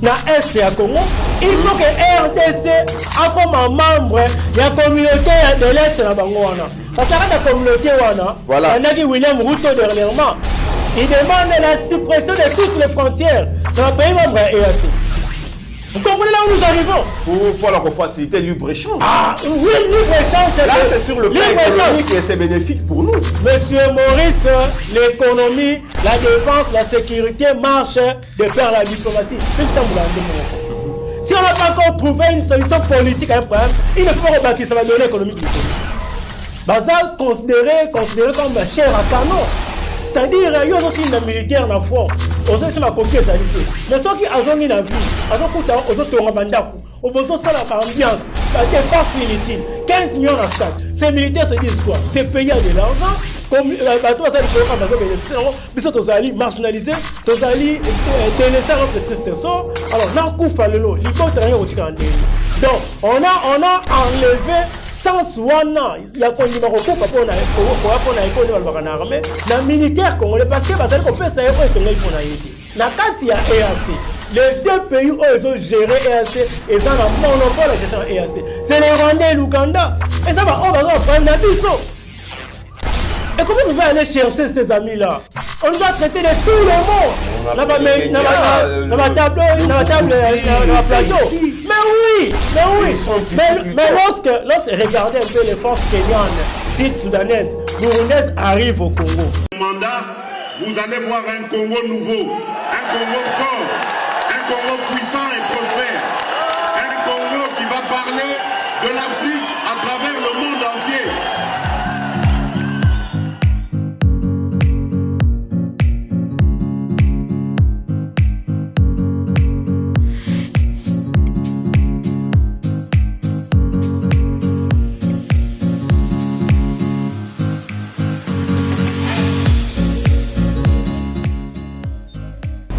na est ya Congo, il faut que RDC a comme un membre la communauté de l'est na bango wana. Parce que la communauté wana, voilà. On a dit William Ruto dernièrement, il demande la suppression de toutes les frontières dans le pays membre EAC. Vous comprenez là où nous arrivons? Pour la faciliter le libre-échange. Ah, oui, le libre-échange. Là, c'est sur le plan économique et c'est bénéfique pour nous. Monsieur Maurice, l'économie, la défense, la sécurité marchent de faire la diplomatie. Si on n'a pas encore trouvé une solution politique à un problème, il ne faut pas que ça va donner l'économie. Bazal considéré comme cher à canon. C'est-à-dire, il y a aussi une militaire dans le front. On sait que ma copie est sanitaire. Mais ceux qui ont mis la vie, ils ont un mandat. Ils ont ambiance. Ça dépasse inutile. 15 millions en stade. Ces militaires se disent quoi? C'est payer de l'argent. Comme la bateau, ça dit que les alliés marginalisés, les alliés délaissés notre tristesse. Alors, là, coup, il faut aller au donc, on a enlevé sans wana ya kondima kokufa pona pona armée na militaire congolais parce que bazali ko pesa yeko esengai pona yiki na kati ya EAC les deux pays où ils ont géré EAC et ça na monopole de gestion EAC c'est le Rwanda et l'Ouganda et ça va on va prendre la biso. Et comment vous allez aller chercher ces amis là? On doit traiter de tout le monde. Dans la table, dans la plateau. Mais lorsque regardez un peu les forces kenyanes, sud-soudanaises, burundaises arrivent au Congo. Mandat, vous allez voir un Congo nouveau, un Congo fort, un Congo puissant et prospère, un Congo qui va parler de l'Afrique à travers le monde entier.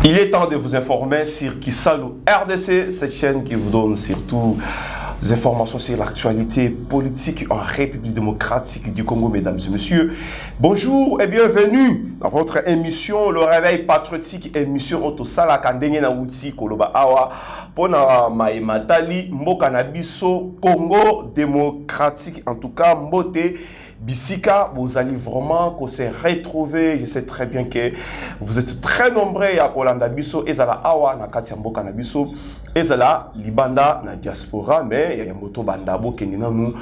Il est temps de vous informer sur Kissalu RDC, cette chaîne qui vous donne surtout des informations sur l'actualité politique en République démocratique du Congo, mesdames et messieurs. Bonjour et bienvenue dans votre émission Le Réveil Patriotique, émission Otosala Kandenge na Wuti Koloba Awa Pona Maematali Mboka na biso Congo démocratique, en tout cas Mbote Bisika, vous allez vraiment se retrouver. Je sais très bien que vous êtes très nombreux à Kolanda Biso, Ezala Awa, na Katia Mboka na Biso, Ezala Libanda na diaspora, mais il y a un moto bandabo qui nous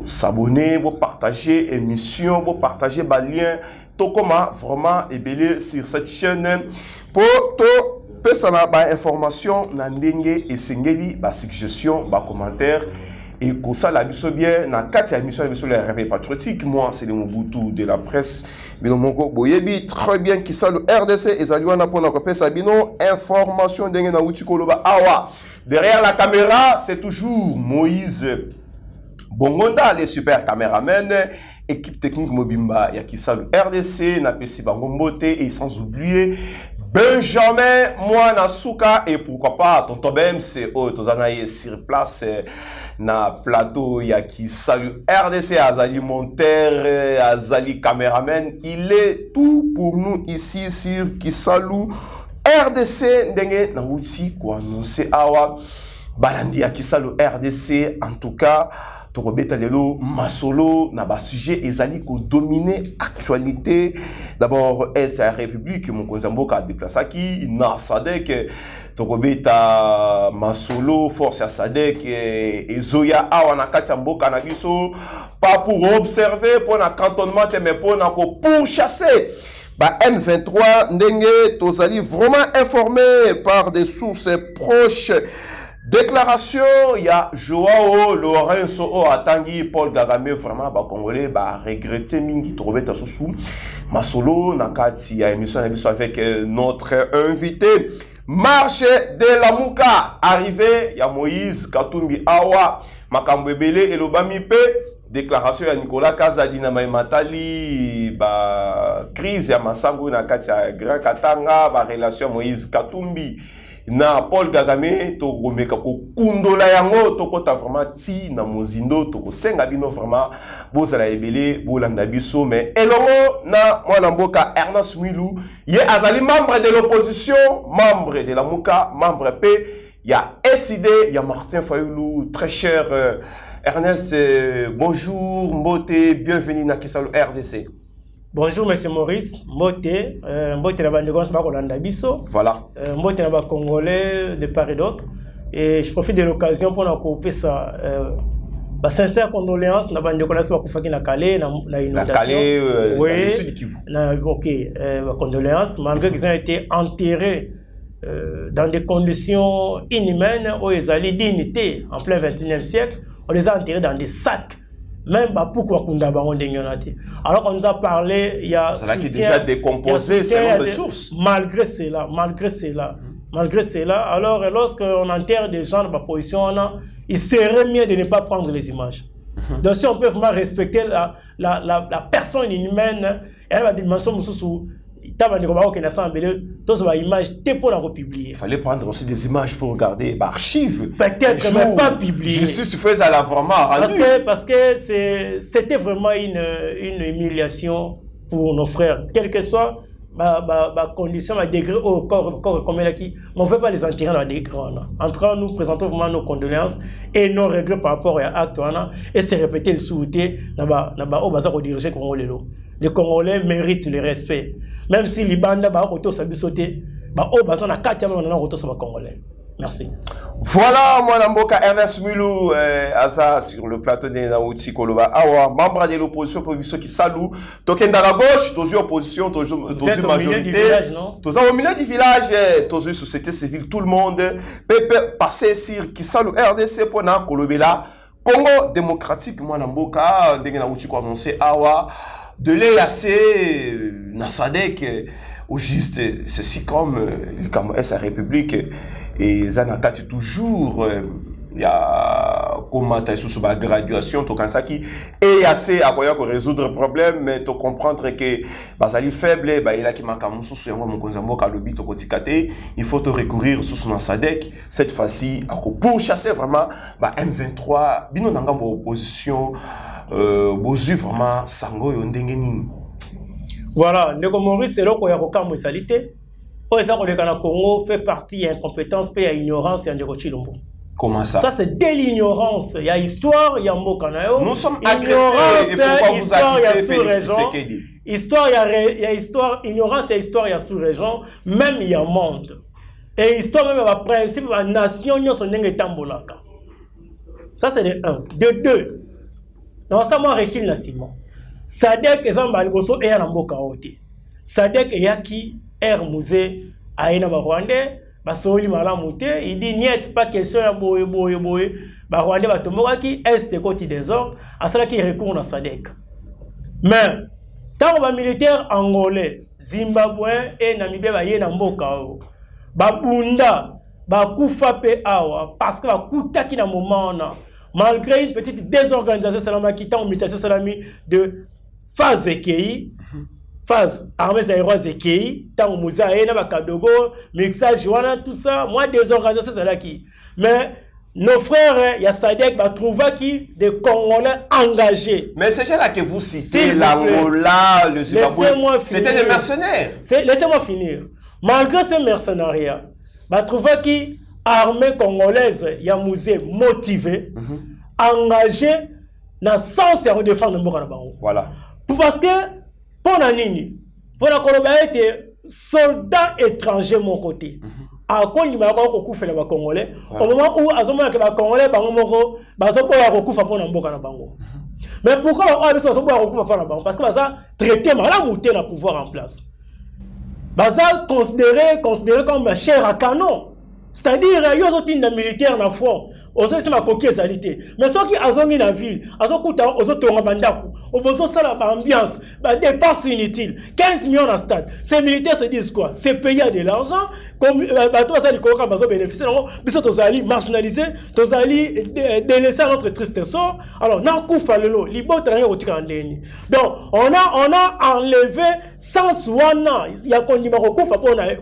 s'abonner, vous partager émission, vous partager les liens, tout comme vraiment ébélé sur cette chaîne pour tout. Pesana ba information na ndenge et singeli ba suggestion ba commentaire. Et comme ça, la biso bien, na quatre émissions, le Réveil Patriotique. Moi, c'est le Mobutu de la presse. Bino Mongo Boyebi, très bien, qui ça le RDC. Et Zaliwana pour notre presse, Bino, information d'Engen Naouti Koloba Awa. Derrière la caméra, c'est toujours Moïse Bongonda, les super caméramens. Équipe technique Mobimba, Yakissa le RDC, Napesi Bangombote, et sans oublier Benjamin Mouanasuka, et pourquoi pas Tonton Bem, c'est Tozanaye sur place. Na plateau yaki salut RDC Azali monteur Azali caméraman, il est tout pour nous ici sur Kisalu RDC ndenge na wuti ko annoncer awa balandi ya Kisalu RDC. En tout cas tokobeta lelo masolo na ba sujet ezali ko dominer actualité. D'abord est la République mon konzamboka déplaçaki na Sadek tokobeta masolo force ya Sadek et Zoya awa na kati ya mboka na biso, pas pour observer pour na cantonnement mais pour na ko pourchasser ba M23 ndenge tozali vraiment informé par des sources proches. Déclaration, il y a Joao Lorenzo Atangi Paul Kagame, vraiment ba congolais ba regretter mingi trouver ta sous masolo na kati ya émission avec notre invité. Marche de la Mouka, arrivé, il y a Moïse Katumbi Awa, Makambo Ebele et Lobami Pe, déclaration ya Nicolas Kazadi na Matali, ba crise ya Masango na kati ya Grand Katanga, ba relation Moïse Katumbi na Paul Kagame to gomeka ko kundola yango to kota vraiment ti na mozindo to ko senga bino vraiment bozala ebele bolanda biso mais elongo na mwana mboka Ernest Mwilu ye azali membre de l'opposition, membre de la Muka, membre P, il y a SID, il y a Martin Fayoulou, très cher Ernest, bonjour, Mbote, bienvenue na Kisalo RDC. Bonjour, monsieur Maurice. Mbote la bande de Kolanda Biso. Voilà. Mbote la bande congolais de part et d'autre. Et je profite de l'occasion pour couper ça. Sincère condoléance, na bande de Kolanda Kufaki na Calais, na inondation. Calais, oui. Sud du Kivu. Ok, condoléances. Malgré qu'ils ont été enterrés dans des conditions inhumaines, où ils allaient dignité en plein 21e siècle, on les a enterrés dans des sacs. Même pourquoi alors on nous a parlé, il y a ça qui est déjà décomposé selon les sources. Malgré cela, alors lorsqu'on enterre des gens dans ma position, il serait mieux de ne pas prendre les images. Donc si on peut vraiment respecter la personne inhumaine, elle va dimension sous il fallait prendre aussi des images pour regarder archives. Peut-être mais pas publier. Justice faisait à la vraiment parce que c'était vraiment une humiliation pour nos frères. Quel que soit ma condition, ma degré au corps comme elle qui, on ne veut pas les enterrer dans des degrés. En tout cas, nous présentons vraiment nos condoléances et nos regrets par rapport à l'acte et c'est répéter le souhaiter au bazar au diriger Congolais. Les Congolais méritent le respect. Même si les bandes Congolais. Merci. Voilà, moi, Mboka Ernest Mwilu, Asa sur le plateau de Naouti Koloba. Awa, membre de l'opposition, pour ceux qui saluent. Token à la gauche, tous opposition, tous majorité. Tous au milieu du village, tous société civile, tout le monde. Pepe passer sur qui salue RDC pour na Kolobela. Congo démocratique, moi, Mboka, Ndenge Naouti ko annoncé Awa. De l'EAC, Nasadek, au juste, ceci comme sa République, et Zanakati toujours, il y a comment tu as sous la graduation, tu as qui EAC a quoi résoudre le problème, mais tu comprendre que Basali faible, il a qui manque à mon sous mon konzambo kalobi to kotikate, il faut te recourir sous son Sadek cette fois-ci pour chasser vraiment M23, bino nanga opposition. Vraiment sango yondenge nini. Voilà, Ndeko Maurice c'est là qu'on y a aucun moralité. Pour exemple, le Congo fait partie de l'incompétence, il y a ignorance et il y a Chilombo. Comment ça? Ça c'est de l'ignorance. Il y a histoire, il y a Mokanayo. Nous sommes agressés et pourquoi vous accusez Félix Tshisekedi? Histoire, il y a histoire, ignorance, il y a histoire, il y a sous-région, même il y a monde. Et histoire même, il y a principe, la nation, il y a son nenge tambolaka. Ça c'est de 1. De 2. Non, ça m'a recul na Simon. Sadek exemple algoso et en mboka oté. Sadek et yaki musée aina ba Rwandais ba soli mala muté, il dit niet pas question ya boye ba Rwandais ba tomboka ki est côté des ordres, à cela qui recourt na Sadek. Mais tant ba militaire angolais, zimbabwéen et namibé ba yena mboka o. Ba bunda ba kufa pe awa parce que ba kutaki na moment na malgré une petite désorganisation salama qui en mutation salami de phase EKI, phase armée aéroise EKI, tant Moussa et Nabakadogo, mixage, voilà tout ça, moi désorganisation c'est là qui. Mais nos frères, il y a Sadek, va trouver qui des Congolais engagés. Mais c'est là que vous citez l'Angola, le Zimbabwe, c'était des mercenaires. Laissez-moi finir. Malgré ces mercenariats, va trouver qui armée congolaise, il y a musée motivé, engagé dans le sens de défendre le Mokana Bango. Voilà. Parce que, pour la Nini, pour la Colombie, était soldat étranger mon côté. À quoi il m'a fait les Congolais, au moment où, à ce moment-là, les Congolais, mais pourquoi on a besoin de parce que ça traité mal le pouvoir en place. Ça considéré comme un chair à canon. C'est-à-dire, il y a des militaires dans le front. Aujourd'hui, c'est ma coquille salité. Mais ceux qui ont dans la ville, ils ont besoin de l'ambiance, des dépenses inutiles. 15 millions dans le stade. Ces militaires se disent quoi? C'est payer de l'argent, comme bateau ça dit qu'on va bénéficier biso tozali marginalisé tozali délaissé à notre triste sort alors na kufa lelo libota na otika ndeni donc on a enlevé sans wana ya kondima ko kufa pona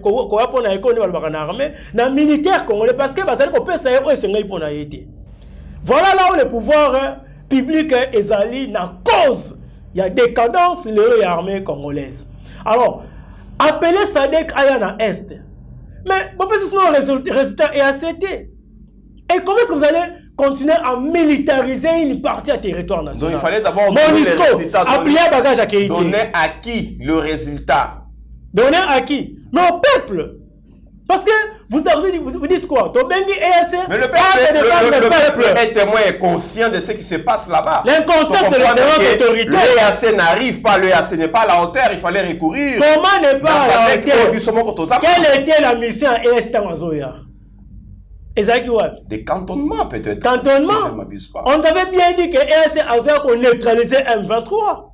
ekoni balbaka na armée na militaire congolais parce que bazali ko pesa yo esengai pona yete voilà là où le pouvoir public ezali na cause il y a décadence de l'armée congolaise alors appeler SADC aya na est. Mais bon, parce que sinon le résultat est ACT. Et comment est-ce que vous allez continuer à militariser une partie à territoire national? Donc il fallait d'abord donner le résultat. Donner à qui le résultat? Donner à qui? Mais au peuple. Parce que vous dites quoi? Mais le peuple est témoin et conscient de ce qui se passe là-bas. L'inconscience de l'autorité autoritaire. L'EAC n'arrive pas, l'EAC n'est pas à la hauteur, il fallait recourir. Comment n'est pas à la hauteur? Quelle était la mission à EAC Tamazoya? Des cantonnements peut-être. Cantonnements? On nous avait bien dit que EAC a neutralisé M23.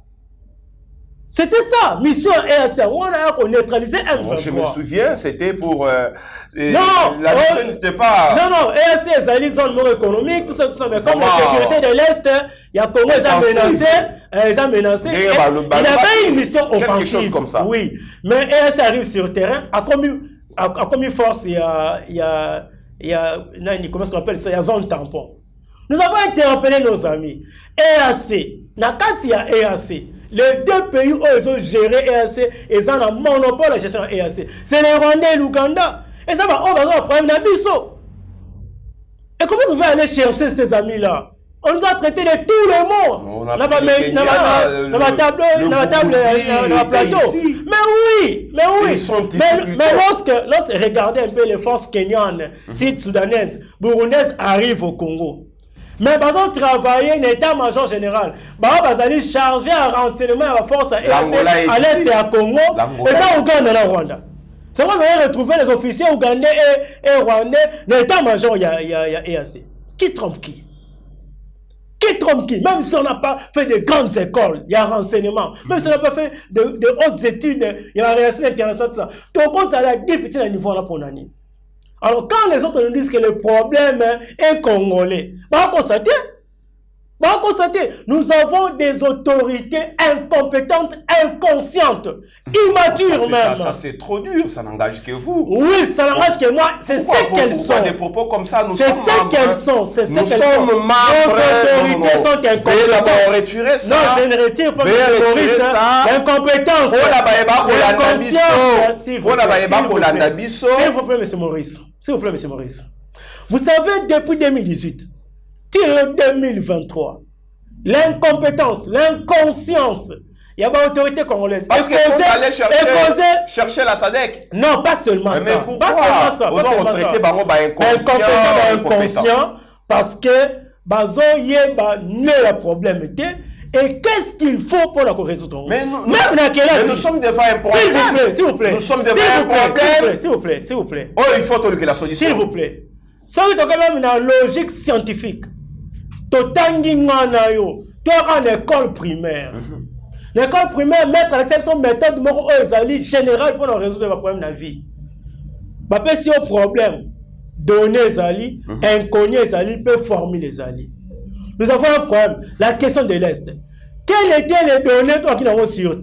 C'était ça, mission EAC. On a neutralisé M23. Je me souviens, c'était pour... non, la mission n'était pas... Non, EAC, c'est la zone non économique, tout ça. Mais comme la sécurité de l'Est, il y a Congo, ils ont menacé. Il avait une mission offensive. Quelque chose comme ça. Oui, mais EAC arrive sur le terrain, a commis force, il y a comment est-ce qu'on appelle ça? Il y a zone tampon. Nous avons interpellé nos amis. EAC, quand il y a EAC, les deux pays où ils ont géré EAC, ils ont un monopole de la gestion de EAC. C'est le Rwanda et l'Ouganda. Et ça va, on va avoir un problème d'Abisso. Et comment vous allez aller chercher ces amis-là? On nous a traités de tout le monde. Dans la plateau. Mais oui. Mais lorsque regardez un peu les forces kenyanes, sud-soudanaises, burundaises arrivent au Congo. Mais ils ont travaillé un état-major général. Ils allaient charger un renseignement à la force à l'est et à Congo. Et ça, Ouganda et Rwanda. C'est vrai que vous allez retrouver les officiers ougandais et rwandais. L'état-major, il y a EAC. Qui trompe qui? Qui trompe qui? Même si on n'a pas fait de grandes écoles, il y a un renseignement. Même si on n'a pas fait de hautes études, il y a un renseignement international, tout ça. Donc, ça a des petits niveaux là pour l'année. Alors, quand les autres nous disent que le problème est congolais, on va constater. Nous avons des autorités incompétentes, inconscientes, immatures même. Ça c'est trop dur, ça n'engage que vous. Oui, ça n'engage que moi. C'est ce qu'elles sont. Des propos comme ça, c'est ce qu'elles sont. Nous sommes membres. Nos autorités sont incompétentes. Veuillez d'abord retirer ça. Non, je ne retire pas l'incompétence. S'il vous plaît, M. Maurice. Vous savez, depuis 2018, 2023, l'incompétence, l'inconscience, il y a une autorité congolaise. Parce qu'il faut aller chercher la SADC. Non, pas seulement ça. Mais pourquoi vous ont retraité inconscient parce que bazo yeba ne le problème était. Et qu'est-ce qu'il faut pour la résoudre? Mais nous sommes devant un problème. S'il vous plaît. Nous sommes devant un problème. S'il vous plaît. Oh, il faut que la solution. S'il vous plaît. Ça veut dire quand même une logique scientifique. Totangi ngana yo. Tu as une école primaire. L'école primaire, mettre à l'exception méthode moro ezali générale pour résoudre le problème de la vie. Bah, si au problème, donner les alliés, inconnu les alliés, peut former les alliés. Nous avons un problème. La question de l'Est. Quelles étaient les données toi qui n'avons sur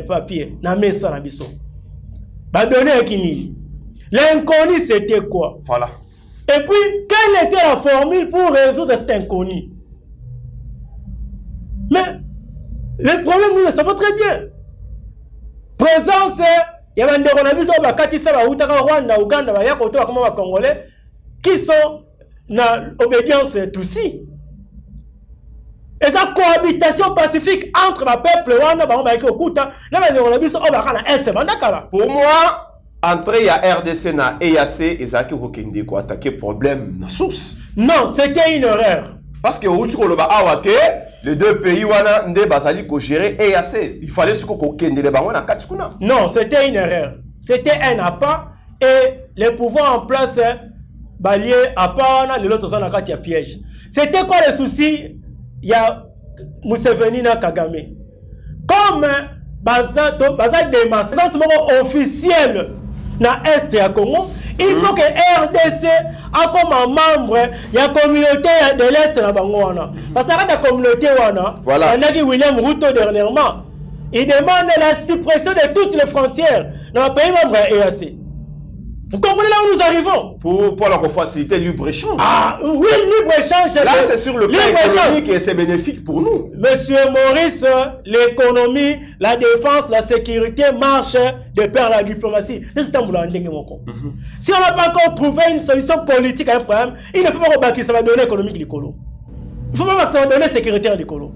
papier? Na mesa na biso. Bah données qui l'inconnu c'était quoi? Voilà. Et puis quelle était la formule pour résoudre cet inconnu? Mais le problème nous le savons très bien. Présence il y a des coronavirus au bakati ça va utaka Rwanda Ouganda ba ya koto comme congolais qui sont na obédience Tutsi. Et sa cohabitation pacifique entre le peuple rwanda pour moi, entrer il y a RDC na EAC et ça qui ko attaquer problème na source. Non, c'était une erreur. Parce que les deux pays wana nde bazali ko gérer EAC. Il fallait ce ko kende le bango na katikuna. Non, c'était une erreur. C'était un appât et les pouvoirs en place balié appât les autres sont na kati ya piège. C'était quoi le souci? Il y a Museveni na Kagame. Comme baza démonstration officielle na Est ya Congo, il faut que RDC a comme un membre la communauté de l'Est na bango wana. Parce que la communauté wana, voilà. On a dit William Ruto dernièrement, il demande la suppression de toutes les frontières dans le pays membre EAC. Vous comprenez là où nous arrivons? Pour la faciliter le libre-échange. Ah oui, libre-échange. Là, c'est sur le plan économique et c'est bénéfique pour nous. Monsieur Maurice, l'économie, la défense, la sécurité marchent de pair la diplomatie. Si on n'a pas encore trouvé une solution politique à un problème, il ne faut pas que ça va donner économique l'écolo. Il ne faut pas que ça va donner sécuritaire l'écolo.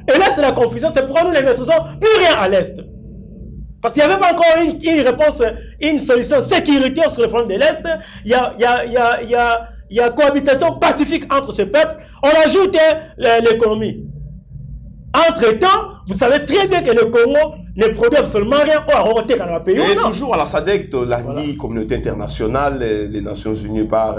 Et là, c'est la confusion. C'est pourquoi nous ne maîtrisons plus rien à l'Est. Parce qu'il n'y avait pas encore une réponse, une solution sécuritaire sur le front de l'Est. Il y a cohabitation pacifique entre ce peuple. On ajoute l'économie. Entre-temps, vous savez très bien que le Congo ne produit absolument rien dans le pays. Et toujours à la SADC, la communauté internationale, les Nations Unies par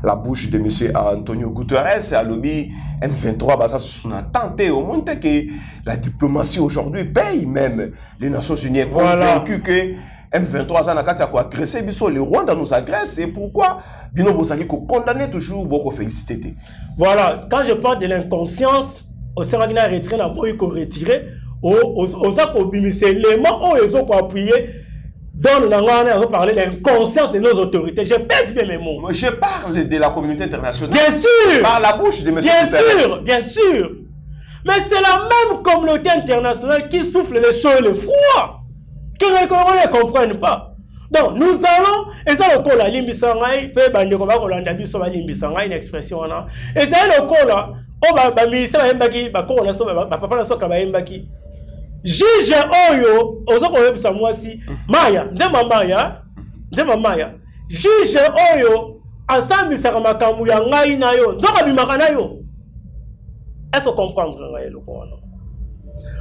la bouche de M. Antonio Guterres, à l'objet M23, ça se sont tenté au monde que la diplomatie aujourd'hui paye même. Les Nations Unies sont convaincues que M23 a agressé, le Rwanda nous agresse, et pourquoi Bino Bozali condamné toujours beaucoup félicité. Voilà, quand je parle de l'inconscience, au Sénégal a retiré, aux c'est l'élément où ils ont appuyé. Donc, nous avons parlé de l'inconscience de nos autorités. Je pèse bien mes mots. Je parle de la communauté internationale. Bien sûr. Par la bouche de M. Bien sûr, bien sûr. Mais c'est la même communauté internationale qui souffle le chaud et le froid. Que les Congolais ne comprennent pas. Donc, nous allons, et ça, le col à l'imbisangaï, peut bande comme Rolanda Bisso à l'imbisangaï, une expression là. Et ça, le col là, oh, bah, ministre, papa, la soka, mbaki. Juge Oyo, ozoko yebisa mwasi, Maya, nzema Maya. Juge Oyo, asambisaka makambo ya ngai na yo, nzoka bimaka na yo. Est-ce qu'on comprendre le point?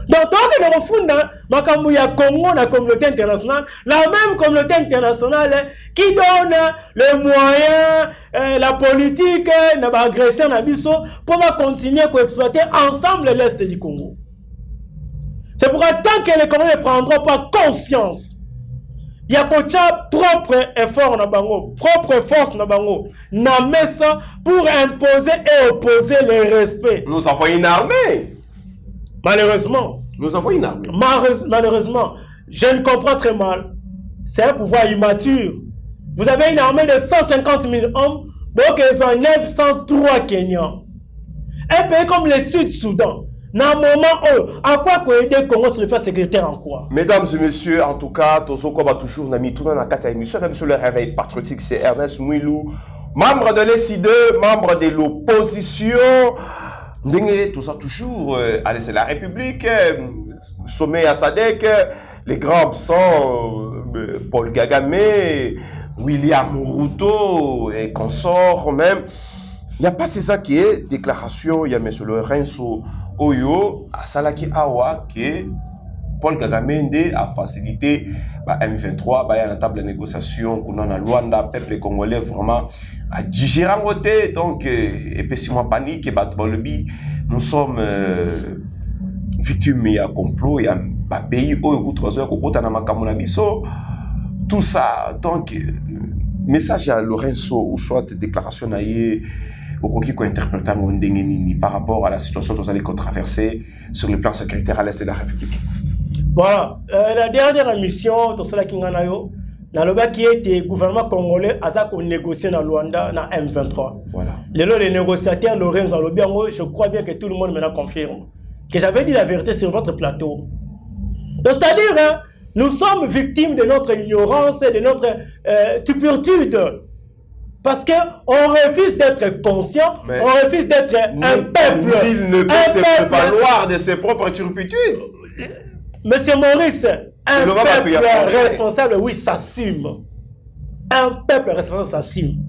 Donc, tant que nous refondons makambo ya Congo, la communauté internationale, la même communauté internationale qui donne les moyens, la politique, l'agression pour continuer à exploiter ensemble l'Est du Congo. C'est pourquoi tant que les Congolais ne prendront pas conscience, il y a propre effort na bango, propre force na bango, na messa pour imposer et opposer le respect. Nous avons une armée. Malheureusement. Nous avons une armée. Malheureusement, je ne comprends très mal. C'est un pouvoir immature. Vous avez une armée de 150 000 hommes, donc ils ont 903 Kenyans. Un pays comme le Sud-Soudan. Dans un moment où, à quoi aider le Congo sur le plan sécuritaire en quoi? Mesdames et messieurs, en tout cas, Tozoko va toujours nami tout dans la carte émission, sur le réveil patriotique, c'est Ernest Mouilou, membre de l'ESI2, membre de l'opposition. Tout ça toujours, allez, c'est la République, sommet à SADC, les grands absents, Paul Kagame, William Ruto et consorts même. Il n'y a pas ça qui est déclaration, il y a M. Lorenzo Oyo, à Salaki Awa, que Paul Kagame a facilité M23, il y a une table de négociation, qu'on a Luanda, peuple congolais vraiment à digérer en côté, donc, et puis si moi panique, nous sommes victimes, il y a complot, il y a un pays où tout ça, donc, message à Lorenzo, ou soit déclaration qui interpréter par rapport à la situation que vous allez traverser sur le plan sécuritaire à l'est de la République. Voilà, la dernière émission, tout cela qui est dans le bas qui était gouvernement congolais, a négocié dans Luanda, dans M23. Voilà. Les négociateurs, Lorenzo Alobiango, je crois bien que tout le monde maintenant confirme que j'avais dit la vérité sur votre plateau. Donc, c'est-à-dire, hein, nous sommes victimes de notre ignorance et de notre stupidité. Parce qu'on refuse d'être conscient, on refuse d'être un peuple. Il ne peut se valoir de ses propres turpitudes. Monsieur Maurice, un peuple responsable, oui, s'assume. Un peuple responsable s'assume.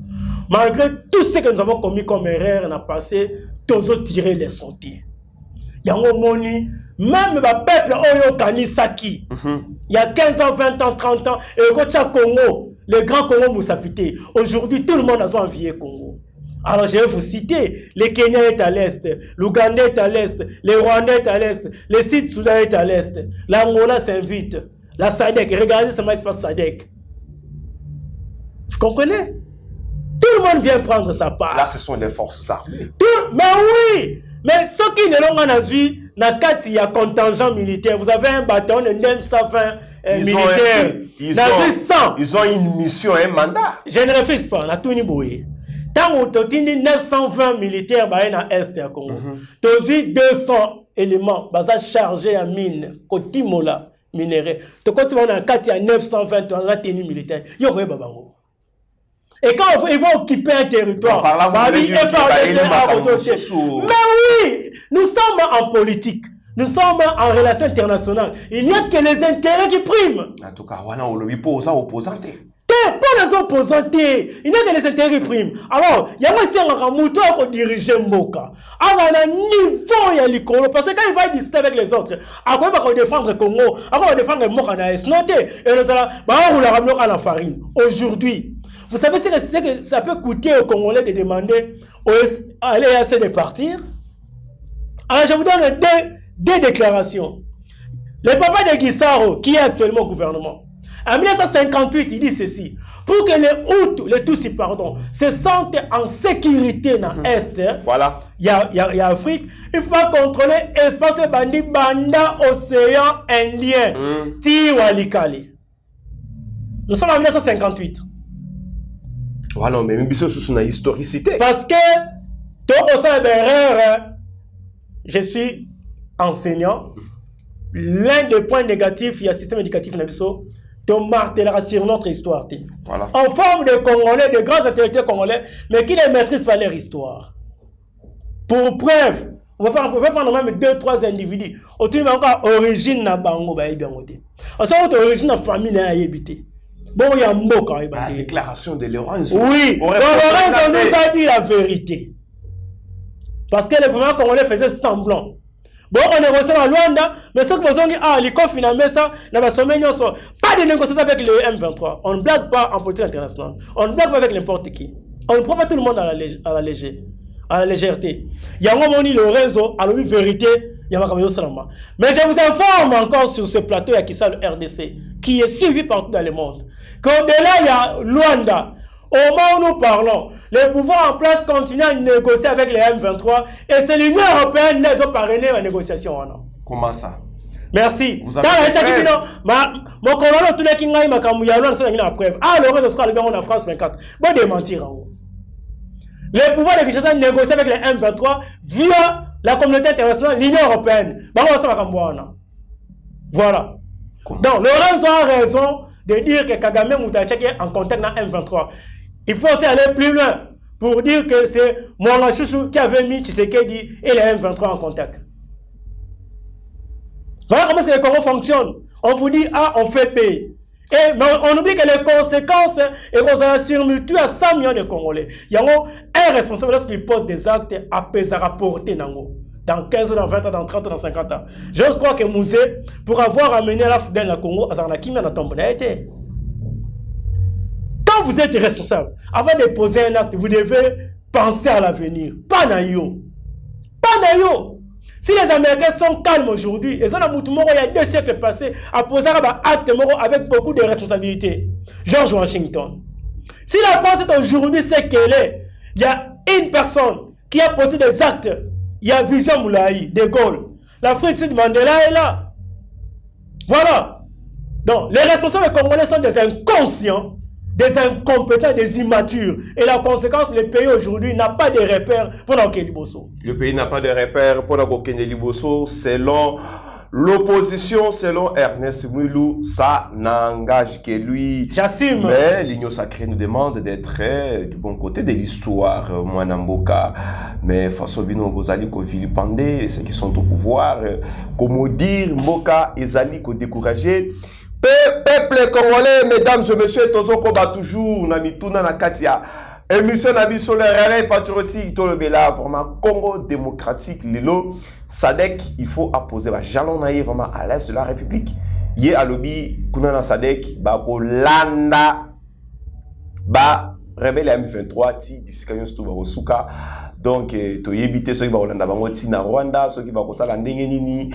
Malgré tout ce que nous avons commis comme erreur dans le passé, tous ont tiré les sentiers. Il y a un moment, même le peuple Oyo Kanisaki, il y a 15 ans, 20 ans, 30 ans, et le Congo, le grand Congo Moussapité. Aujourd'hui, tout le monde a envié Congo. Alors, je vais vous citer. Le Kenya est à l'est, l'Ouganda est à l'est, le Rwanda est à l'est, le Sud-Soudan est à l'est, l'Angola s'invite, la SADC, regardez ce qui se passe SADC. Vous comprenez? Tout le monde vient prendre sa part. Là, ce sont les forces armées. Mais oui! Mais ceux qui ne l'ont pas vu, il y a contingent militaire. Vous avez un bâton de 920 militaires. Ils ont une mission, un mandat. Je ne refuse pas. On a tout niboué. Tant que tu as 920 militaires dans l'Est du Congo, tu as 200 éléments chargés à mine, Kotimola, minéraux. Tu as 920 militaires. Et quand ils vont occuper un territoire, mais oui, nous sommes en politique, nous sommes en relations internationales. Il n'y a que les intérêts qui priment. En tout cas, on a opposants. Pas les opposants, il n'y a que les intérêts qui priment. Alors, il y a un mouton qui dirige Mboka. Alors, on a un niveau à l'école, parce que quand il va discuter avec les autres, après, il va défendre le Congo, après, il va défendre le Mboka, et nous allons la farine. Aujourd'hui, vous savez ce que ça peut coûter aux Congolais de demander à l'EAC de partir? Alors, je vous donne deux déclarations. Le papa de Guissaro, qui est actuellement au gouvernement, en 1958, il dit ceci. Pour que les Tutsis, se sentent en sécurité dans l'Est, voilà. Il y a Afrique, il faut contrôler l'espace bandit Banda Océan Indien. Tiwalikali. Nous sommes en 1958. Voilà, mais même sur une historicité. Parce que, je suis enseignant. L'un des points négatifs, il y a un système éducatif de martelera sur notre histoire. Voilà. En forme de Congolais, de grands intellectuels congolais, mais qui ne maîtrisent pas leur histoire. Pour preuve, on va prendre même 2-3 individus. On trouve encore origine na bango ba bien côté. On sait origine na famille na yébité. Bon, il y a un mot quand même. La déclaration de Lorenzo. Oui, Lorenzo nous a dit la vérité. Parce que le gouvernement congolais faisait semblant. Bon, on négocie à Luanda, mais ceux qui ont dit, l'ICO finalement ça, pas de négociation avec le M23. On ne blague pas en politique internationale. On ne blague pas avec n'importe qui. On ne prend pas tout le monde à la légèreté. Il y a un moment où Lorenzo a la vérité, il y a un moment. Mais je vous informe encore sur ce plateau, il y a qui ça, le RDC, qui est suivi partout dans le monde. Qu'au-delà, il y a Luanda. Au moment où nous parlons, le pouvoir en place continue à négocier avec les M23 et c'est l'Union européenne qui les a parrainé la négociation. Comment ça? Merci. Vous avez des preuves? Mon colonel, tous les qui ont la preuve. Le reste de la France 24. Bon, démentir. Le pouvoir de Kinshasa négocie avec les M23 via la communauté internationale, l'Union européenne. Voilà. Donc, Lorenzo a raison de dire que Kagame Moutachek est en contact avec M23. Il faut aussi aller plus loin pour dire que c'est Mwanga Chouchou qui avait mis Tshisekedi et les M23 en contact. Voilà comment le Congo fonctionne. On vous dit, on fait payer. Mais on oublie que les conséquences, et qu'on s'en assure mutuelle à 100 millions de Congolais. Il y a un responsable lorsqu'il pose des actes à peser à rapporter dans 15 ans, dans 20 ans, dans 30 ans, dans 50 ans. Je crois que Mouzé, pour avoir amené la FDN à Congo, à Zanakimi, à été. Quand vous êtes responsable, avant de poser un acte, vous devez penser à l'avenir. Pas naïo. Pas naïo. Si les Américains sont calmes aujourd'hui, et ça, il y a 2 siècles passés, à poser un acte avec beaucoup de responsabilités. George Washington. Si la France est aujourd'hui ce qu'elle est, il y a une personne qui a posé des actes. Il y a Vision Moulaï, De Gaulle. L'Afrique du Mandela est là. Voilà. Donc, les responsables congolais sont des inconscients, des incompétents, des immatures. Et la conséquence, le pays aujourd'hui n'a pas de repères pour Okende Liboso. Le pays n'a pas de repères pour Okende Liboso. Selon l'opposition, selon Ernest Mwilou, ça n'engage que lui. J'assume. Mais l'Union sacrée nous demande d'être du bon côté de l'histoire. Mwanamboka. Mais Fasobino Bozali ko vilipande, ceux qui sont au pouvoir, comment dire, Mboka et Zali ko décourager. Peuple congolais, mesdames et messieurs, Tozo Koba toujours, Namituna Nakatia, émission Nabi sur le réveil patriotique, tout le bela, vraiment Congo démocratique, Lilo, Sadek, il faut apposer, jalon naïe vraiment à l'est de la République. Yé à lobby, Kunana Sadek, Bako Landa, Ba, rebelle M23, Ti, Bisikayon Stu Barosuka, donc, to yébité ceux qui vont Landa Bango, Ti na Rwanda, ceux qui vont Kosala Ndengenini,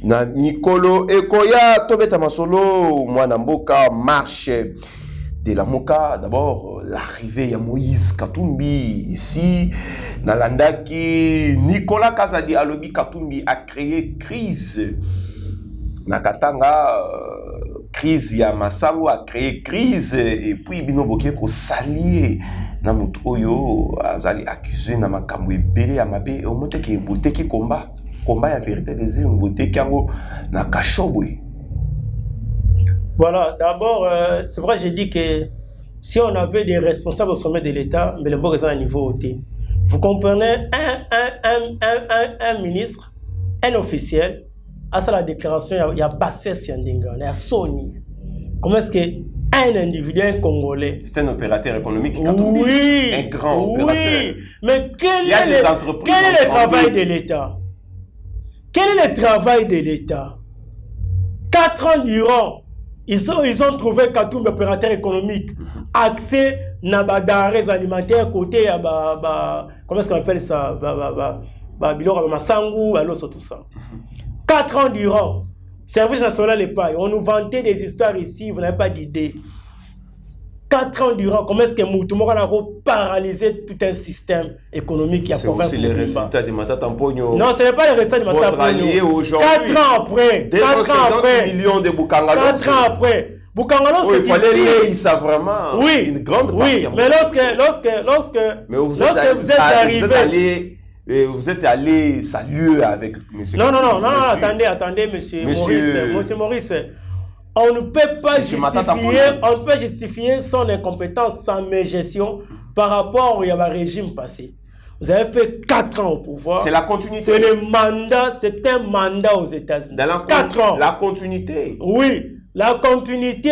na Mikolo Ekoya Tobeta Masolo Mwanamboka marche de la Moka, d'abord l'arrivée de Moïse Katumbi ici, Nalandaki, Nicolas Kazadi Alobi Katumbi a créé crise. Nakatanga, crise ya Masango a créé crise et puis Binoboke ko salier na mutu oyo azali accusé na makambo ebele ya mabe au mote ke boteki combat ya vérité des îles boteki yango na kashobwe. Voilà, d'abord, c'est vrai, j'ai dit que si on avait des responsables au sommet de l'État, mais le bon est à un niveau hauté. Vous comprenez, un ministre, un officiel, à ça la déclaration, il y a Bassès Yandinga, il y a Sony. Comment est-ce qu'un individu, un Congolais... C'est un opérateur économique, oui, un grand opérateur. Oui, mais quel est le travail de l'État? Quel est le travail de l'État? 4 ans durant, ils ont trouvé Katumbi, opérateur économique, accès à des denrées alimentaires côté comment est-ce qu'on appelle ça? Bilora Masangu, tout ça. 4 ans durant, service national et paille, on nous vantait des histoires ici, vous n'avez pas d'idée. 4 ans durant, comment est-ce que Moutoumora a paralysé tout un système économique qui a province? C'est les résultats de Matata Mpogno. Non, ce n'est pas les résultats de Matata Mpogno. 4 ans après, 250 millions de Bukangalo. 4 ans après, Bukangalo, c'est il fallait lier ça vraiment. Oui, une grande partie. Oui, mais lorsque vous êtes arrivé... Vous êtes allé saluer avec M. Non, attendez, monsieur Maurice. On ne peut pas justifier son incompétence, sa mégestion par rapport au régime passé. Vous avez fait 4 ans au pouvoir. C'est la continuité. C'est un mandat aux États-Unis. 4 ans. La continuité. Oui, la continuité.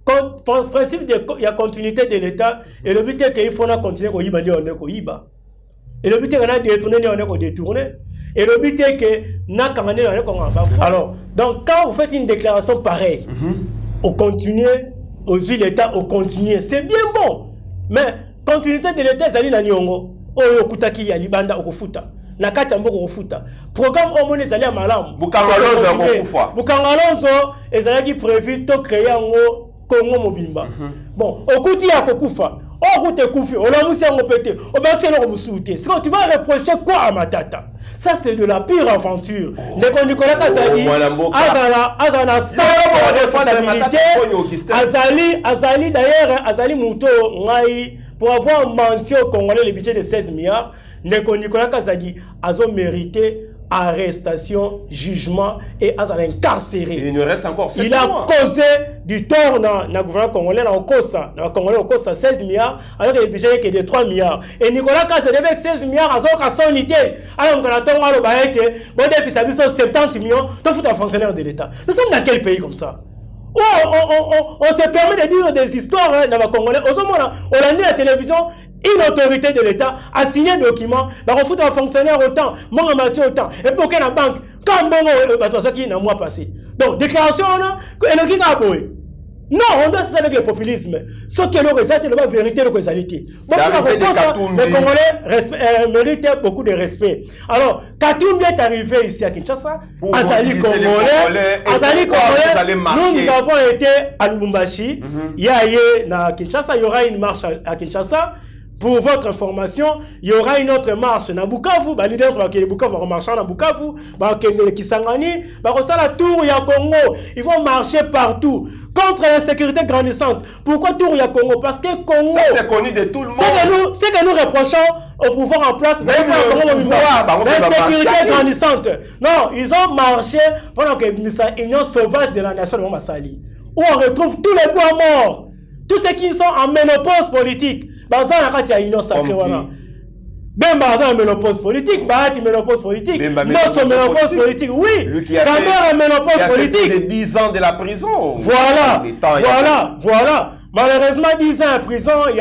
Le principe de la continuité de l'État, et le but est qu'il faut continuer à Iba. Et le but est qu'on a détourné, on a détourné. Et le but est que alors, donc quand vous faites une déclaration pareille, au continuer, aux huiles l'État, au continuer, c'est bien bon. Mais continuité de l'État, c'est à Nyongo, au Kutaki, Yalibanda, au Kofuta. Nakatambo au Futa. Programme au monde est à Malam. Bukangalonzo est prévu de créer un Congo Mobimba. Bon, au Kuti à Kokufa. Oh, route Koufi, on a moussé en pété, on va faire le moussouté. Tu vas reprocher quoi à Matata? Ça, c'est de la pire aventure. Nicolas Kazali, Azana, sans responsabilité, Azali d'ailleurs, Azali Mouto, pour avoir menti au Congolais le budget de 16 milliards, Nicolas Kazali a mérité arrestation, jugement et à incarcéré. Il nous reste encore 7 mois. Il a causé du tort dans le gouvernement congolais, dans le Congolais, au COSA 16 milliards, alors que le budget est de 3 milliards. Et Nicolas Kassé avec 16 milliards, à son unité. Alors qu'on a tant mal au baïté, bon, depuis ça, 70 millions, tout fout un fonctionnaire de l'État. Nous sommes dans quel pays comme ça? On se permet de dire des histoires dans le Congolais. On a dit à la télévision. Une autorité de l'État a signé un document, on fout un fonctionnaire autant, mon amateur autant, et pour que la banque, comme bon, qui n'a mois passé. Donc, déclaration, elle est abouée. Non, on doit ça avec le populisme. Ce qui est le résultat, c'est la vérité, la causalité. Les Congolais méritent beaucoup de respect. Alors, Katumbi est arrivé ici à Kinshasa, Azali Congolais, nous avons été à Lubumbashi, il y a à Kinshasa, il y aura une marche à Kinshasa. Pour votre information, il y aura une autre marche à Bukavu. Les leaders vont marcher à Bukavu, Kisangani, la tour ya Congo. Ils vont marcher partout contre l'insécurité grandissante. Pourquoi tour ya Congo? Parce que Congo. Ça c'est connu de tout le monde. C'est que nous reprochons au pouvoir en place. L'insécurité grandissante. Non, ils ont marché pendant que l'Union sauvage de la nation de Massali, où on retrouve tous les bois morts, tous ceux qui sont en ménopause politique. Il y a une union sacrée. Même Bazan ménopause politique, Bahati ménopause politique, Nosso ménopause politique, oui. Kamera ménopause politique. De 10 ans de la prison. Voilà. Malheureusement, 10 ans en prison, il y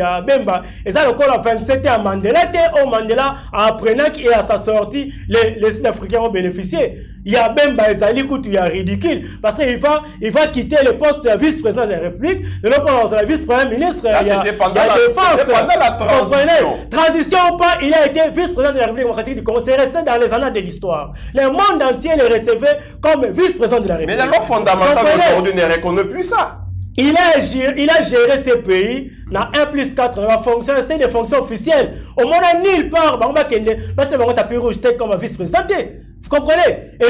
a Bemba. Et ça, le col 27 à Mandela, au Mandela, apprenant et à sa sortie, les Sud-Africains ont bénéficié. Il y a Bemba et Zali Koutou, il y a ridicule. Parce qu'il va quitter le poste de vice-président de la République, de l'opposition la vice-premier ministre. Il y a pendant la transition. Transition ou pas, il a été vice-président de la République démocratique du Congo. C'est resté dans les annales de l'histoire. Le monde entier le recevait comme vice-président de la République. Mais la loi fondamentale aujourd'hui ne reconnaît plus ça. il a géré ces pays dans 1+4, la fonction, c'était des fonctions officielles. Au moins, nulle part, on va tapis rouge, comme vice-président. Vous comprenez? Et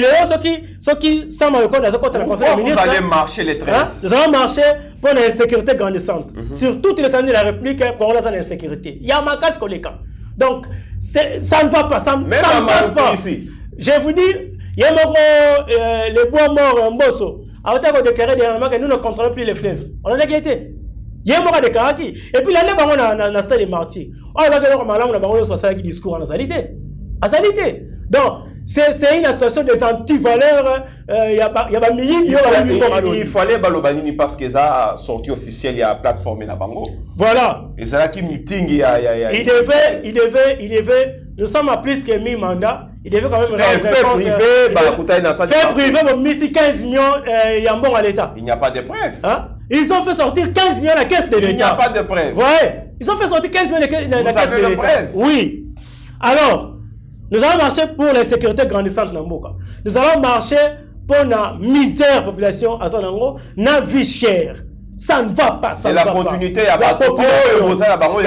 ceux qui sont dans le conseil de Pourquoi vous allez marcher les 13? Nous allons marcher pour une insécurité grandissante. Sur toute l'étendue de la République, pour l'insécurité. Il y a ma casse colléca. Donc, ça ne va pas, ça ne passe pas. Ici. Je vous dis, il y a les bois morts en Bosso. A déclaré dernièrement que nous ne contrôlons plus les fleuves. On en a été. Il y a un déclaré qui. Et puis l'année, on a stade des martyrs. On a un discours en salité. En salité. Donc, c'est une association des anti-valeurs. Il y a un millier. Il fallait Balobanini parce que ça a sorti officiel, il y a plateforme la Bango. Voilà. Et c'est là qui meeting. Il devait. Nous sommes à plus que 1000 mandats. Il devait quand même fait privé, bon, 15 millions, il y a un bon à l'État. Il n'y a pas de preuves. Hein? Ils ont fait sortir 15 millions à la caisse de l'État. Il n'y a pas de preuves. Ouais. Ils ont fait sortir 15 millions à la caisse de l'État. Oui. Alors, nous allons marcher pour la sécurité grandissante dans Mboka. Nous allons marcher pour la misère population à Sanango, la vie chère. Ça ne va pas, ça ne va pas. Et la continuité, il y a la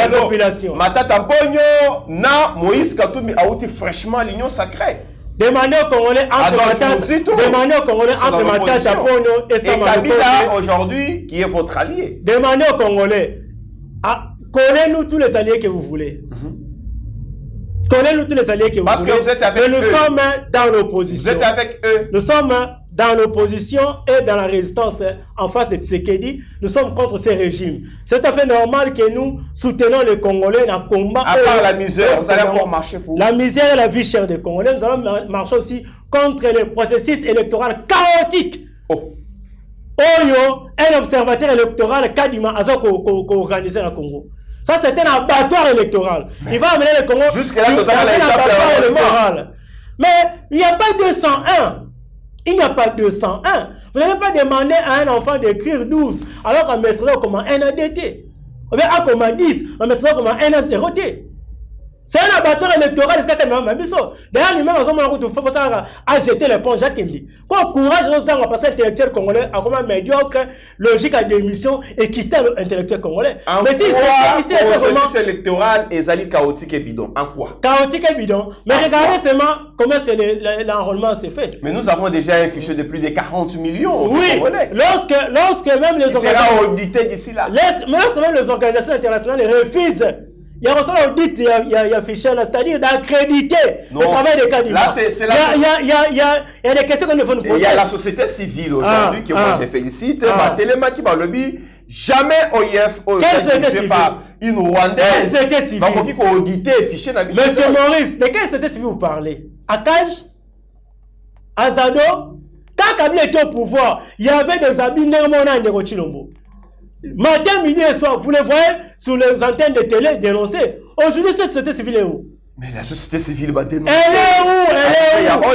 population. Matata Pogno, na Moïse Katoumi a outil fraîchement l'union sacrée. Demandez aux Congolais entre Matata Pogno et Samano. Et Kabila aujourd'hui, qui est votre allié. Demandez aux Congolais, connaissez-nous tous les alliés que vous voulez. Connaissez-nous tous les alliés que vous voulez. Parce que vous êtes avec eux. Nous sommes dans l'opposition. Vous êtes avec eux. Nous sommes dans l'opposition et dans la résistance en face de Tshisekedi. Nous sommes contre ces régimes. C'est tout à fait normal que nous soutenons les Congolais dans le combat. À part la misère, vous allez encore marcher pour... La misère et la vie chère des Congolais. Nous allons marcher aussi contre le processus électoral chaotique. Oyo, un observateur électoral Kadima a organisé le Congo. Ça, c'est un abattoir électoral. Il va amener le Congo jusqu'à là, un abattoir électoral. Mais il n'y a pas 201. Il n'y a pas 201. Vous n'avez pas demandé à un enfant d'écrire 12, alors qu'on mettrait comme un ADT. Ou bien comme un 10, on mettrait comme un 0T. C'est un abattoir électoral, c'est quand même un biseau. D'ailleurs, lui-même, il faut jeter l'éponge à Kendi. Quand courage, nous avons passé intellectuel congolais à comment médiocre, logique à démission, équitable intellectuel congolais. Mais si c'est le processus électoral est chaotique et bidon. En quoi? Chaotique et bidon. Mais regardez seulement comment est-ce que l'enrôlement s'est fait. Mais nous avons déjà un fichier de plus de 40 millions. Oui, lorsque même les organisations. Il sera audité d'ici là. Lorsque même les organisations internationales refusent. Il y a un audit, il y a fichier, c'est-à-dire d'accréditer le travail des candidats. Là, c'est la... il y a des questions qu'on ne faut nous poser. Il y a la société civile aujourd'hui que moi je félicite. Téléma qui va lobby, jamais OIF, par une Rwandaise. Société civile. Qui a audité fichier. Monsieur Maurice, de quelle société civile vous parlez? Akaj? Azado? Quand Kabila était au pouvoir, il y avait des habits Nermona et Nerochilombo. Matin, midi et soir, vous les voyez sur les antennes de télé dénoncées. Aujourd'hui, cette société civile est où? Mais la société civile va dénoncer. Elle est où?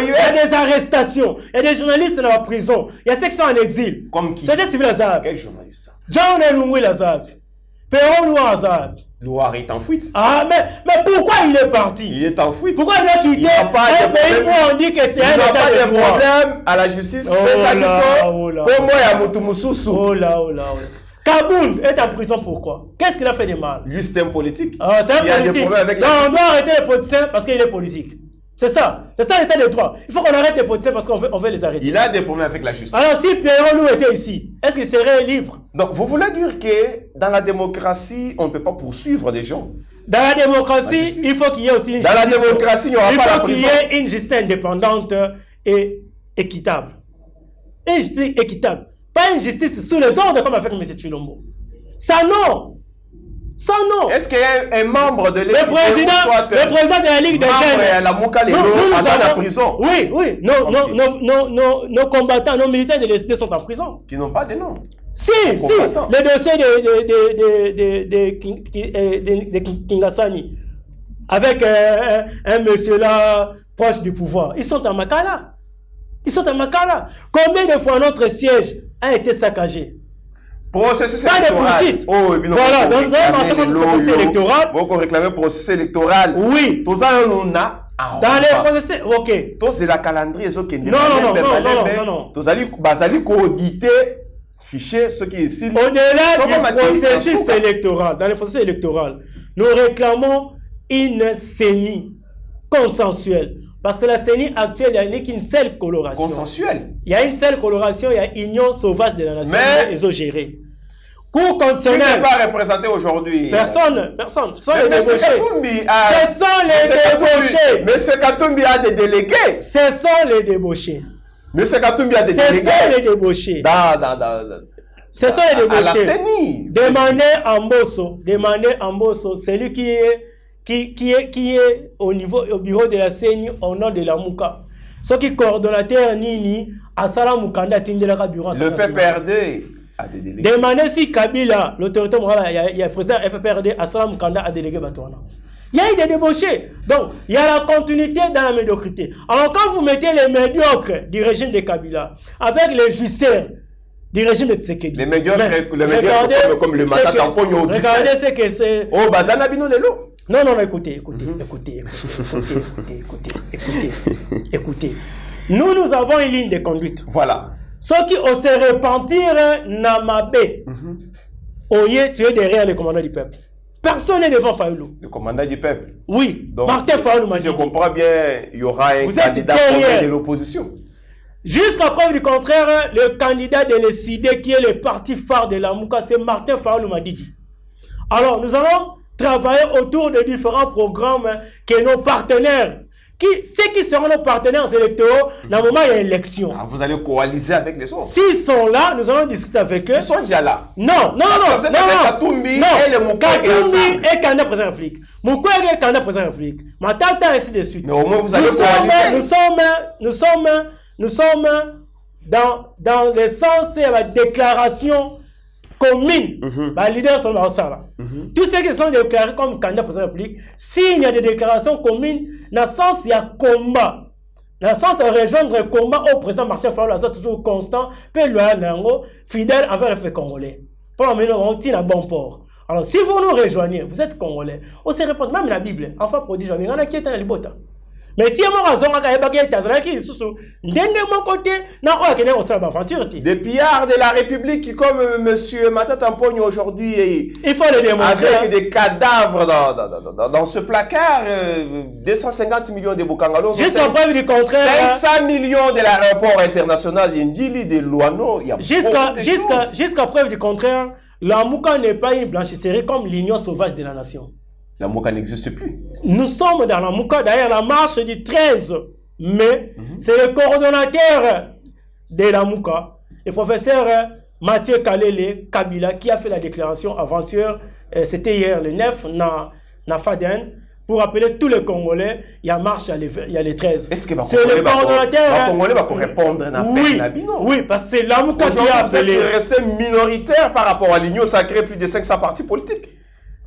Il y a des arrestations. Il y a des journalistes dans la prison. Il y a ceux qui sont en exil. Comme qui? Société civile Azab. Quel journaliste ça? John Elungwe Azab. Perron Noir Azab. Loire est en fuite. Ah, mais pourquoi il est parti? Il est en fuite. Pourquoi il a quitté un pays où on dit que c'est un état de droit? Il n'y a pas de problème à la justice. Pour moi, il y a Moutoumoussoussou. Oh là. Kaboul est en prison pourquoi? Qu'est-ce qu'il a fait de mal? Lui, c'est un politique. C'est un politique. Il y a des problèmes avec la justice. On doit arrêter les politiciens parce qu'il est politique. C'est ça l'état de droit. Il faut qu'on arrête les politiciens parce qu'on veut les arrêter. Il a des problèmes avec la justice. Alors si Pierrot nous était ici, est-ce qu'il serait libre? Donc vous voulez dire que dans la démocratie, on ne peut pas poursuivre des gens? Dans la démocratie, il faut qu'il y ait aussi une justice. Dans la démocratie, il n'y aura pas la prison. Il faut qu'il y ait une justice indépendante et équitable. Une justice équitable. Pas une justice sous les ordres comme avec M. Chilombo. Ça non. Est-ce qu'il y a un membre de le président de la Ligue des jeunes, la Moukalelo, en prison? Oui. Nos combattants, nos militaires de l'ESD sont en prison. Qui n'ont pas de nom. Si. Le dossier de Kingasani. Avec un monsieur là, proche du pouvoir. Ils sont en Makala. Combien de fois notre siège a été saccagé? Processus électoral. Voilà, donc nous allons marcher contre le processus électoral. Vous réclamez le processus électoral. Oui. Tout ça, on a. Dans les processus, ok. Tout c'est la calendrier. Non. Tout ça, auditer fichier, ce qui est ici. Au-delà du processus électoral, dans le processus électoral, nous réclamons une CENI consensuelle. Parce que la CENI actuelle, il n'y a qu'une seule coloration. Consensuelle. Il y a une seule coloration, il y a Union sauvage de la nation. Mais ils ont géré. Cour qui constitutionnelle. n'est pas représenté aujourd'hui? Personne. Ce sont les Monsieur débauchés. Katumbi Ce sont les débauchés. Monsieur Katumbi a des délégués. Ce sont les débauchés. Monsieur Katumbi a des délégués. Ce sont les débauchés. Ce sont les débauchés. À la CENI. Demandez en Bosso, celui qui est au bureau de la CENI au nom de la Mouka. Ce qui coordonnateur Nini à Salam Mukanda Tindelaka bureau. Le PPRD a des délégués. Demandez si Kabila, l'autorité morale, il y a le président FPRD à Salam Mukanda a délégué Batouana. Il y a eu des débauchés. Donc, il y a la continuité dans la médiocrité. Alors, quand vous mettez les médiocres du régime de Kabila avec les jouisseurs du régime de Tshisekedi. Les médiocres comme le Matata Ampogno. Regardez ce que c'est. Oh, Bazana Bino Lelo. Non, écoutez. Nous avons une ligne de conduite. Voilà. Ceux qui osent se repentir Namabé, Oye, tu es derrière le commandant du peuple. Personne n'est devant Fayoulou. Le commandant du peuple. Oui. Donc, Martin Fayoulou m'a si dit. je comprends bien, il y aura un candidat de l'opposition. Jusqu'à preuve du contraire, le candidat de l'ECD, qui est le parti phare de la Mouka, c'est Martin Fayoulou Madidi. Alors, nous allons travailler autour de différents programmes que nos partenaires, ceux qui seront nos partenaires électoraux, dans le moment il y a élection. Ah, vous allez coaliser avec les autres. S'ils sont là, nous allons discuter avec eux. Ils sont déjà là. Non. Katumbi et le Mukwege Katumbi est candidat président de la République. Mukwege est candidat président de la République. Matata, ainsi de suite. Mais au moins vous allez coaliser. Nous sommes dans le sens de la déclaration commune. Les leaders sont dans ça. Tous ceux qui sont déclarés comme candidats président de la République, s'il y a des déclarations communes, dans le sens il y a combat. Dans le sens de rejoindre le combat au président Martin Fayoulou, c'est toujours constant, puis fidèle envers le fait congolais. Pour l'amener on tient à bon port. Alors si vous nous rejoignez, vous êtes congolais, on se répond même la Bible, enfant prodige, on a qui est dans les bottes. Mais si on a raison, on a qui sous mon côté, des pillards de la République comme monsieur Matata Ampogno aujourd'hui, il faut le démontrer avec des cadavres dans ce placard, 250 millions de Bukangalo, jusqu'à preuve du contraire, 500 millions de l'aéroport international d'Indili, de Luano, jusqu'à preuve du contraire, la Mouka n'est pas une blanchisserie comme l'Union sauvage de la nation. La Mouka n'existe plus. Nous sommes dans la Mouka, d'ailleurs la marche du 13 mai, c'est le coordonnateur de la Mouka, le professeur Mathieu Kalele Kabila, qui a fait la déclaration avant-hier, c'était hier le 9, na Faden, pour appeler tous les Congolais, il y a marche, il y a les 13. Est-ce que le Congolais va répondre à oui, parce que c'est la Mouka qui a appelé. Vous êtes resté minoritaire par rapport à l'Union, ça a créé plus de 500 partis politiques.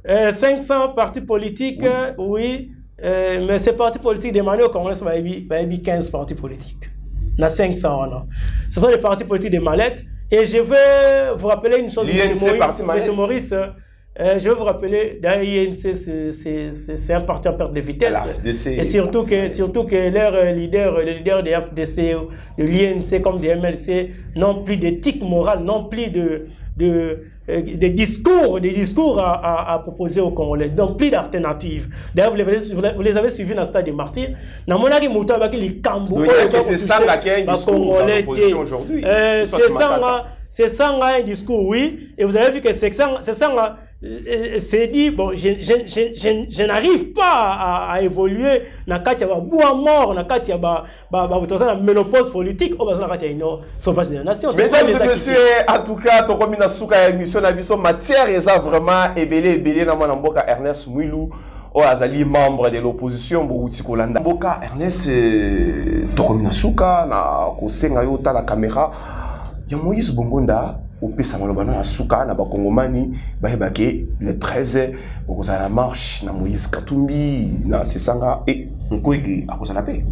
500 partis politiques, oui, mais ces partis politiques demandés au Congrès, il y a 15 partis politiques. Il y a 500. Ce sont des partis politiques de mallettes. Et je vais vous rappeler une chose, M. Maurice. Je vais vous rappeler, d'ailleurs, l'INC, c'est un parti en perte de vitesse. Et surtout que leurs leaders, les leaders des FDC, de l'INC comme des MLC, n'ont plus d'éthique morale, n'ont plus des discours à proposer aux Congolais, donc plus d'alternatives. D'ailleurs, vous les avez suivis dans le stade des martyrs. C'est ça qui a un discours dans l'opposition aujourd'hui. C'est ça un discours, oui. Et vous avez vu que c'est ça c'est dit, bon, je n'arrive pas à évoluer dans le cadre de bois mort, dans le cadre de la ménopause politique, au besoin de la sauvage de la nation. Mesdames et messieurs, en tout cas, ton commune Souka émission d'émission matière est vraiment ébélé dans mon mboka Ernest Mouilou, azali membre de l'opposition Bouti Kolanda. Mboka Ernest, ton commune Souka na kosenga yo ta la caméra, ya Moïse Bongonda. Au Pessamolobana à Souka, na Bakongomani, Bahebake, le 13, au cause de la marche, na Moïse Katumbi, na Sesanga et Mukwege à cause de la paix.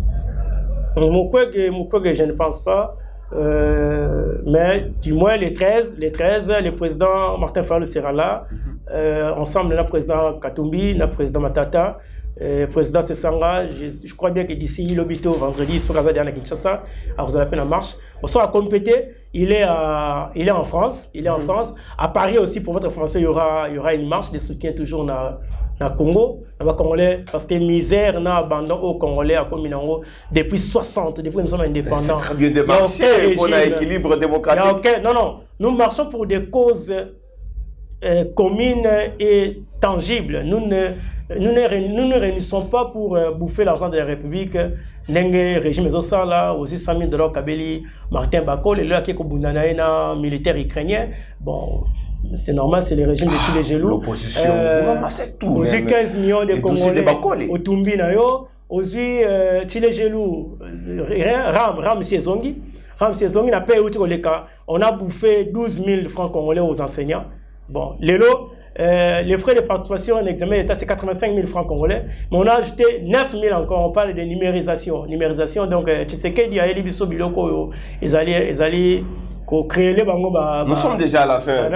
Mukwege, je ne pense pas. Mais du moins, les 13, le président Martin Fayoulou sera là. ensemble, le président Katumbi, le président Matata, le président Sessanga. Je crois bien que d'ici l'Obito, vendredi, sur Kazadiana Kinshasa, à Rosalapé en marche. On sera compété, il est en France. Il est en France. À Paris aussi, pour votre information, il y aura une marche de soutien toujours dans le Congo, dans Congolais, parce que misère n'a abandon au Congolais à Kominango depuis 60, depuis que nous sommes indépendants. C'est très bien de marcher pour l'équilibre démocratique. Non, nous marchons pour des causes communes et tangibles. Nous ne réunissons pas pour bouffer l'argent de la République. Nengue régime Zosala, aussi 100 000 $ Kabeli, Martin Bakol, et là qui est militaire ukrainien. Bon, c'est normal, c'est le régime de Chile Gelou. L'opposition, vous ramassez tout. Aussi 15 millions de Congolais au Tumbi Nayo. Aussi Chile Gelou, Ram Siezongi. Ram Siezongi n'a pas eu le cas. On a bouffé 12 000 francs congolais aux enseignants. Bon, les frais de participation en examen d'État, c'est 85 000 francs congolais. Mais on a ajouté 9 000 encore. On parle de numérisation. Donc, tu sais qu'il y a des biso biloko, ils allaient créer les bangos. Nous sommes déjà à la fin.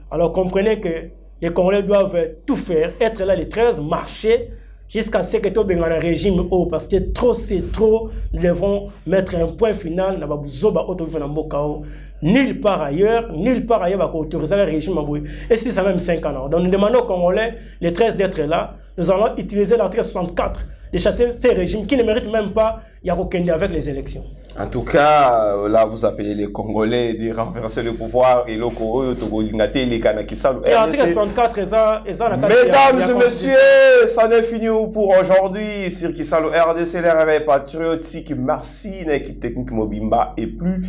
Alors, comprenez que les Congolais doivent tout faire, être là les 13, marcher jusqu'à ce que tout le régime haut, parce que trop c'est trop, nous devons mettre un point final dans le nulle part ailleurs, va autoriser le régime. Et c'est ça même 5 ans. Donc nous demandons aux Congolais, les 13 d'être là, nous allons utiliser l'article 64 de chasser ces régimes qui ne méritent même pas Yarokende avec les élections. En tout cas, là vous appelez les Congolais de renverser le pouvoir et l'article 64 mesdames et messieurs, ça n'est fini pour aujourd'hui. Cirque Salo RDC, les réveils patriotiques. Merci, une équipe technique Mobimba et plus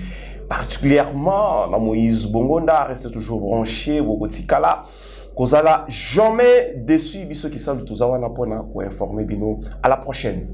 particulièrement Moïse Bongonda, reste toujours branché, Bogotikala. Kozala jamais déçu, biso qui savent tout ça, on a pour informer bino. À la prochaine.